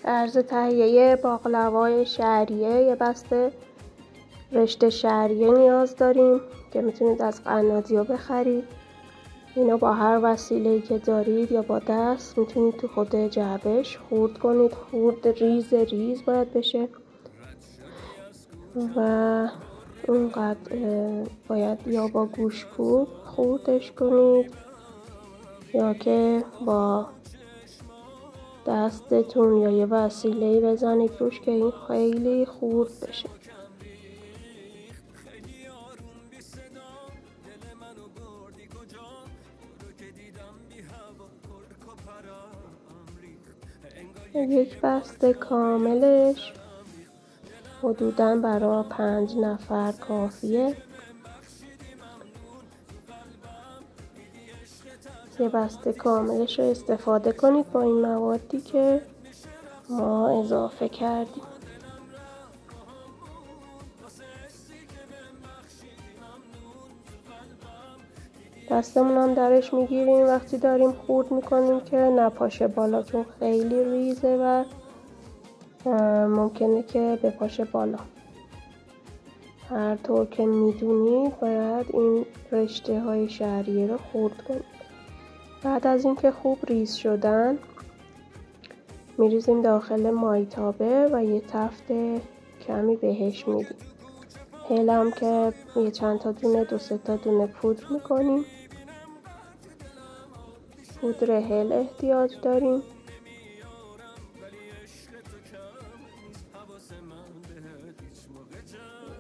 عرض تهیه باقلوای شعریه یه بسته رشته شعریه نیاز داریم که میتونید از قنادی‌ها بخرید. اینا با هر وسیله‌ای که دارید یا با دست میتونید تو خود جعبهش خورد کنید. خورد ریز ریز باید بشه و اونقدر باید یا با گوشت‌کوب خوردش کنید یا که با دستتون یا یه وسیله‌ای بزنید روش که این خیلی خورد بشه. یک بسته کاملش حدوداً برای 5 نفر کافیه. یه بسته کاملش رو استفاده کنید با این موادی که ما اضافه کردیم. دستمون هم درش میگیریم وقتی داریم خورد میکنیم که نپاشه بالا، چون خیلی ریزه و ممکنه که بپاشه بالا. هر طور که میدونید باید این رشته های شعریه رو خورد کنید. بعد از اینکه خوب ریز شدن میریزیم داخل مایتابه و یه تفت کمی بهش میدیم. هل هم که یه چند تا دونه 2-3 تا دونه پودر میکنیم. پودر هل احتیاج داریم.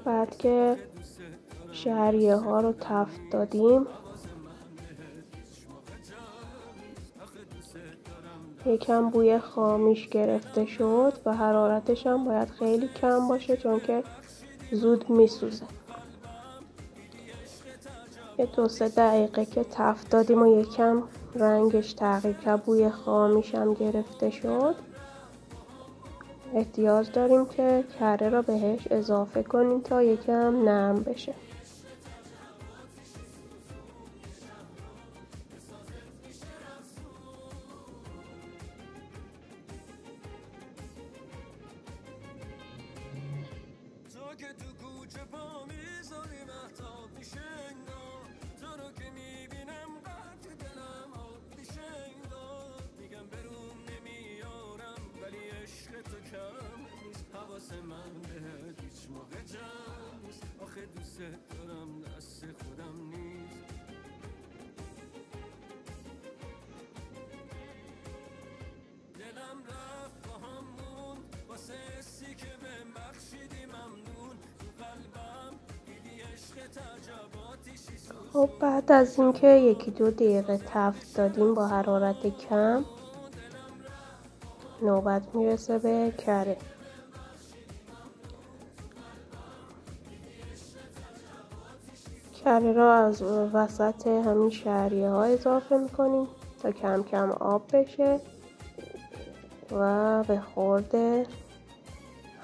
بعد که شعریه ها رو تفت دادیم یکم بوی خامیش گرفته شد و حرارتش هم باید خیلی کم باشه چون که زود میسوزه. یه 2-3 دقیقه که تفت دادیم و یکم رنگش تغییر کرد، بوی خامیش هم گرفته شد، احتیاج داریم که کره را بهش اضافه کنیم تا یکم نرم بشه. خب بعد از اینکه 1-2 دقیقه تفت دادیم با حرارت کم، نوبت میرسه به کره. کره را از وسط همین شعریه ها اضافه میکنیم تا کم کم آب بشه و به خورد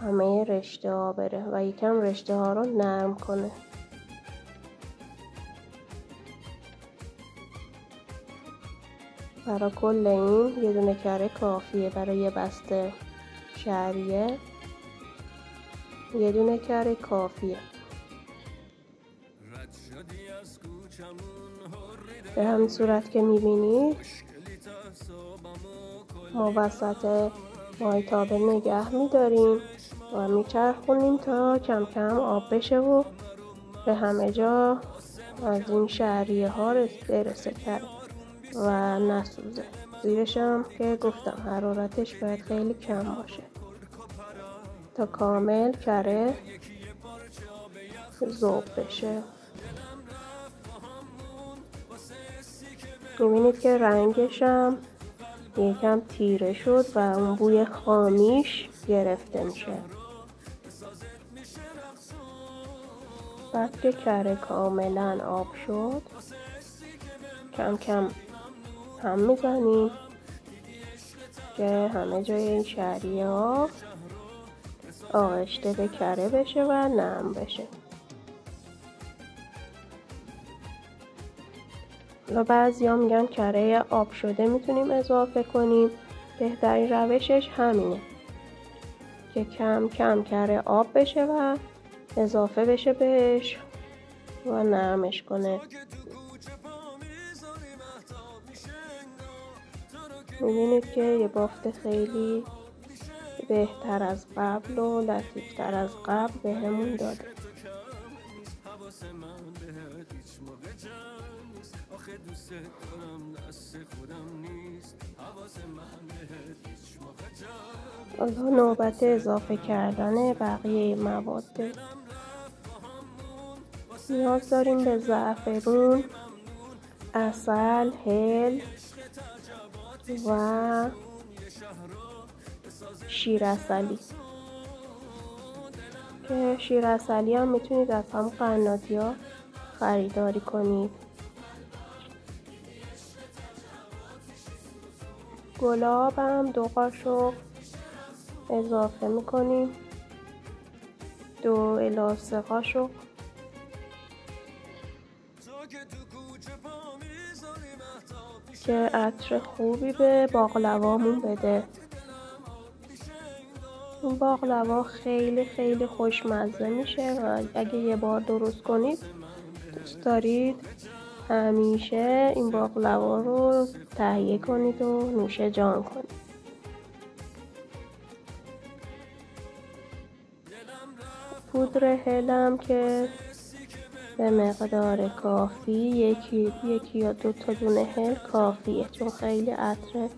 همه رشته ها بره و یکم رشته ها رو نرم کنه. برای کل این یه دونه کره کافیه. برای یه بسته شعریه یه دونه کره کافیه. به همین صورت که میبینید ما وسط مایتابه نگه میداریم و میچرخونیم تا کم کم آب بشه و به همه جا از این شعریه ها برسه کره و نسوزه. زیرش هم که گفتم حرارتش باید خیلی کم باشه تا کامل کره ذوب بشه. میبینید که رنگش هم یکم تیره شد و اون بوی خامیش گرفته میشه. بعد که کره کاملا آب شد کم کم هم میزنیم که همه جای این شعریه ها آغشته به کره بشه و نرم بشه. و بعضیا میگن کره آب شده میتونیم اضافه کنیم. بهترین روشش همینه. که کم کم کره آب بشه و اضافه بشه بهش و نرمش کنه. میبینید که یه بافت خیلی بهتر از قبل و لطیفتر از قبل بهمون داده. حالا نوبت اضافه کردن بقیه مواده. نیاز داریم به زعفرون، عسل، هل و شیرعسلی که شیرعسلی هم میتونید از هم قنادی‌ها خریداری کنید. گلاب هم 2 قاشق اضافه میکنیم، 2 الی 3 قاشق که عطر خوبی به باقلوامون بده. این باقلوا خیلی خیلی خوشمزه میشه و اگه یه بار درست کنید دوست دارید همیشه این باقلوا رو تهیه کنید و نوش جان کنید. پودر هلم که به مقدار کافی یکی یا 2 تا دونه هل کافیه، چون خیلی عطر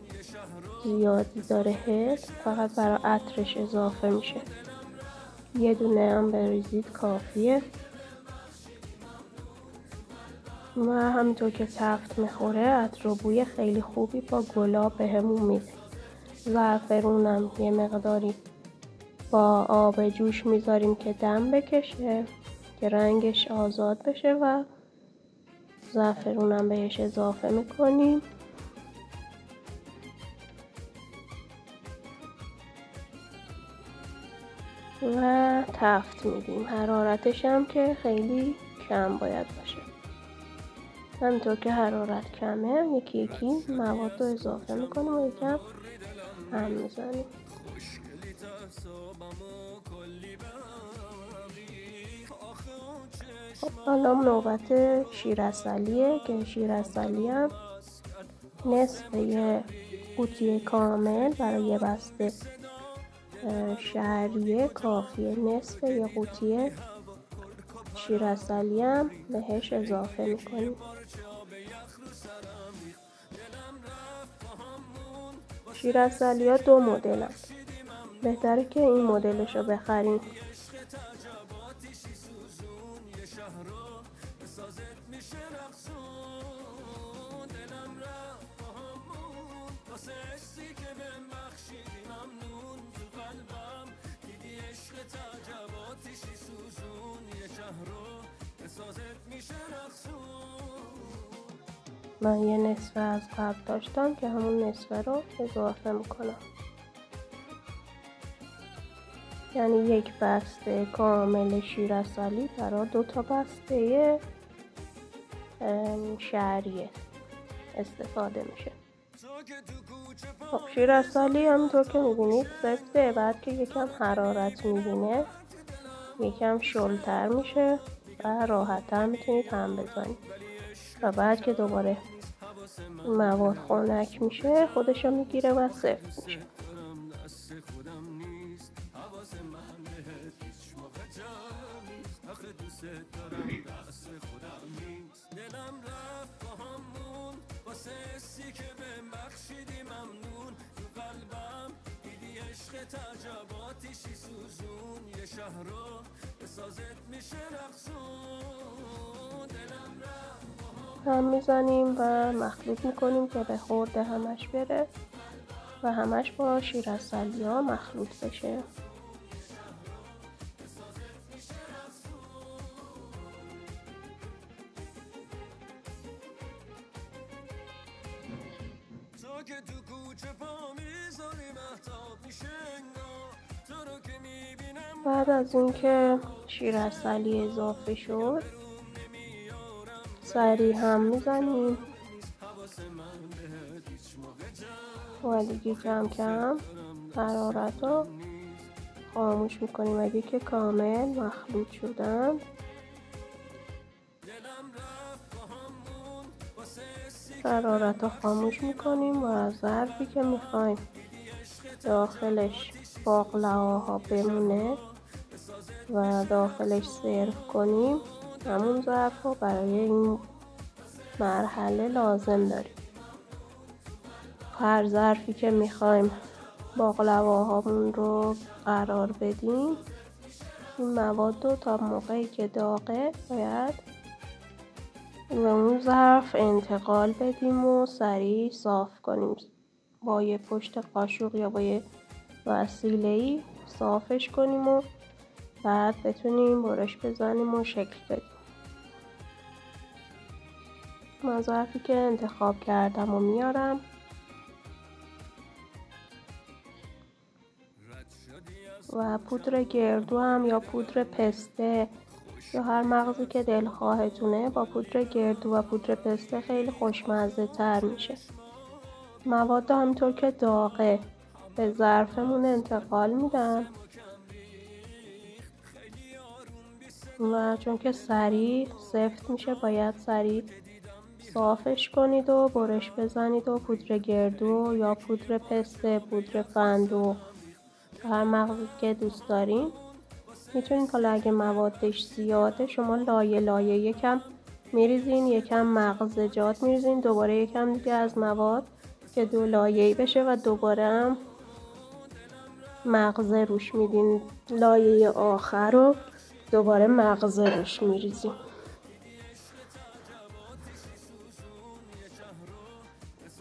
زیادی داره هل، فقط برای عطرش اضافه میشه. یه دونه هم بریزید کافیه. و همینطور که تفت میخوره عطر و بوی خیلی خوبی با گلاب بهمون میده. زعفرونم یه مقداری با آب جوش میذاریم که دم بکشه که رنگش آزاد بشه و زعفرونم بهش اضافه میکنیم. و تفت میدیم. حرارتش هم که خیلی کم باید باشه. همینطور که حرارت کمه یکی یکی مواد رو اضافه میکنیم و یکم هم میزنیم. خب حالا نوبت شیرعسلیه که شیرعسلی هم نصف یه قوطی کامل برای یه بسته شهریه کافیه. نصف یه قوطی شیرعسلی هم بهش اضافه میکنیم. شیرعسلی ها 2 مدل هم. بهتره که این مدلش رو بخریم. من یه نصفه از قبل داشتم که همون نصفه رو اضافه میکنم. یعنی 1 بسته کامل شیرعسلی برای 2 تا بسته شهریه استفاده میشه. خب شیرعسلی همونطور که میبینید سفته. بعد که یکم حرارت میبینه یکم شلتر میشه و راحت‌تر میتونید هم بزنید. و بعد که دوباره مواد خنک میشه خودشو میگیره و سفت میشه. هم میزنیم و مخلوط میکنیم که به خورده همش بره و همش با شیرعسلی ها مخلوط بشه. بعد از اینکه شیرعسلی اضافه شد سریع هم میزنیم و دیگه کم کم حرارت رو خاموش میکنیم. اگه که کامل مخلوط شدن حرارت رو خاموش میکنیم و ظرفی که میخوایم داخلش باقلاها بمونه و داخلش سرو کنیم همون ظرف رو برای این مرحله لازم داریم. هر ظرفی که میخوایم باقلاواهامون رو قرار بدیم این مواد رو تا موقعی که داغه باید به اون ظرف انتقال بدیم و سریع صاف کنیم با یه پشت قاشق یا با یه وسیله‌ای صافش کنیم و بعد بتونیم برش بزنیم و شکل بدیم. من ظرفی که انتخاب کردم و میارم و پودر گردو هم یا پودر پسته یا هر مغزی که دلخواهتونه با پودر گردو و پودر پسته خیلی خوشمزه تر میشه. مواد همینطور که داغه به ظرفمون انتقال میدم و چون که سریع سفت میشه باید سریع صافش کنید و برش بزنید و پودر گردو یا پودر پسته، پودر فندق، هر مغزی که دوست دارین میتونید. حالا اگه موادش زیاده شما لایه لایه یکم میریزین، یکم مغزجات میریزین، دوباره یکم دیگه از مواد که دو لایه‌ای بشه و دوباره هم مغز روش میدین. لایه آخر رو دوباره مغز روش میریزین.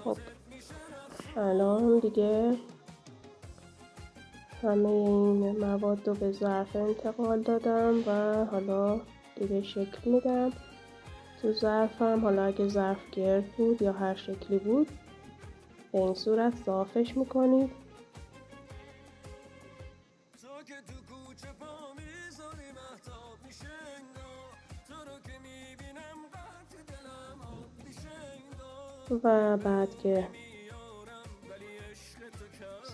خب الان دیگه همه این مواد رو به ظرف انتقال دادم و حالا دیگه شکل میدم تو ظرفم. حالا اگه ظرف گرد بود یا هر شکلی بود به این صورت صافش میکنید. و بعد که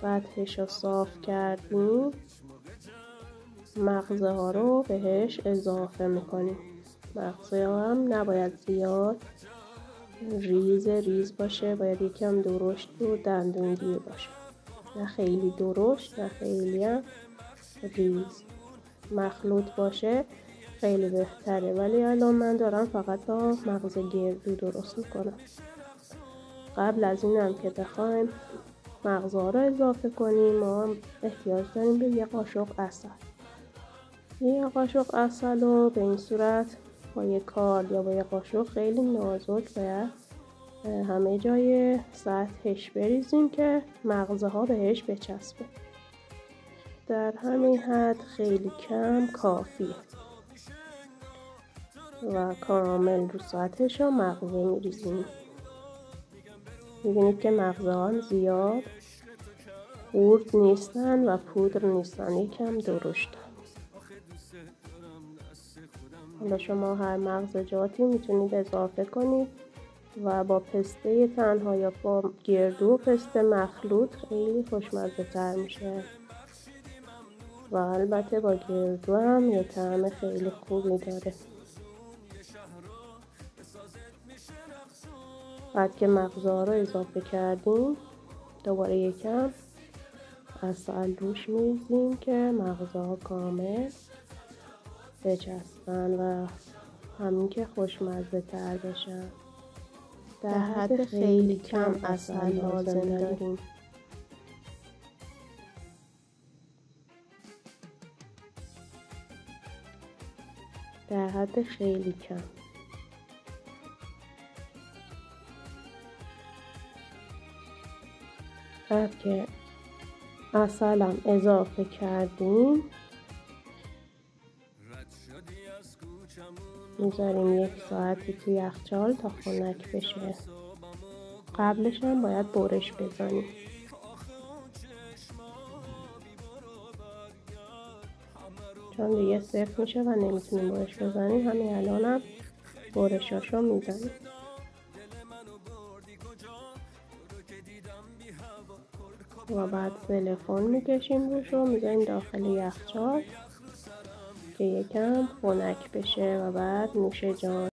سطحش رو صاف کردیم مغزه ها رو بهش اضافه میکنیم. مغزه ها هم نباید زیاد ریز باشه، باید یکم درشت و دندونگیر باشه، نه خیلی درشت نه خیلی هم ریز. مخلوط باشه خیلی بهتره، ولی الان من دارم فقط با مغز گردو درست میکنم. قبل از اینم که بخوایم مغزها رو اضافه کنیم ما احتیاج داریم به یه قاشق عسل. یه قاشق عسل رو به این صورت با یه کال یا با یه قاشق خیلی نازک باید همه جای سطحش بریزیم که مغزها بهش بچسبه. در همین حد خیلی کم کافیه و کامل رو سطحش رو مغزه میریزیم. میبینید که مغزه ها زیاد خورد نیستن و پودر نیستن، یکم درشتن. حالا شما هر مغزجاتی میتونید اضافه کنید و با پسته تنها یا با گردو و پسته مخلوط خیلی خوشمزه تر میشه و البته با گردو هم یه طعم خیلی خوبی داره. بعد که مغزها رو اضافه کردیم دوباره یکم عسل روش میریزیم که مغزها کامل بچسبن و همین که خوشمزه تر بشن. در حد خیلی کم عسل لازم داریم. در حد خیلی کم. بعد که عسلم اضافه کردیم میذاریم 1 ساعتی توی یخچال تا خنک بشه. قبلش هم باید برش بزنیم. چون دیگه سفت میشه و نمیتونیم برش بزنیم همین الانم برشاشو میزنیم. و بعد زلفون میکشیم روش و میذاریم داخل یخچال که یکم خنک بشه و بعد نوش جان.